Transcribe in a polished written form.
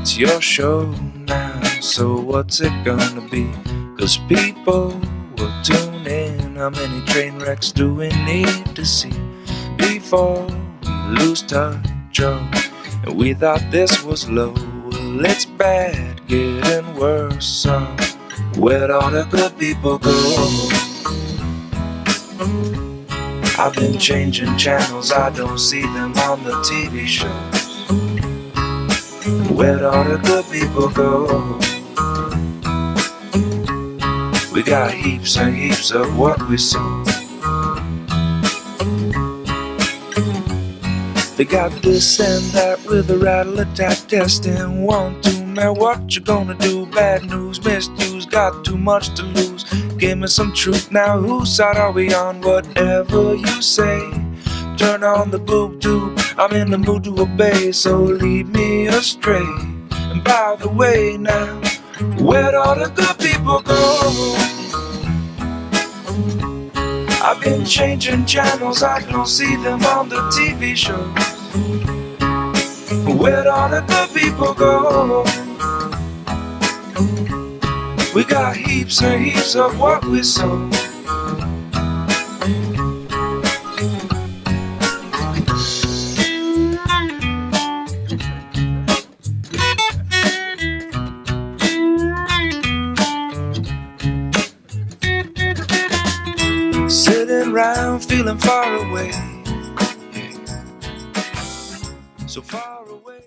It's your show now, so what's it gonna be? 'Cause people will tune in. How many train wrecks do we need to see before we lose touch? Oh, and we thought this was low. Well, it's bad, getting worse. So where'd all the good people go? I've been changing channels, I don't see them on the TV shows. Where'd all the good people go? We got heaps and heaps of what we sow. They got this and that with a rattle attack testing 1, 2. Now what you gonna do? Bad news, misuse, got too much to lose. Give me some truth now, whose side are we on? Whatever you say, turn on the boob tube. I'm in the mood to obey, so lead me astray. And by the way now, where'd all the good people go? I've been changing channels, I don't see them on the TV shows. Where'd all the good people go? We got heaps and heaps of what we sow. Sitting round feeling far away,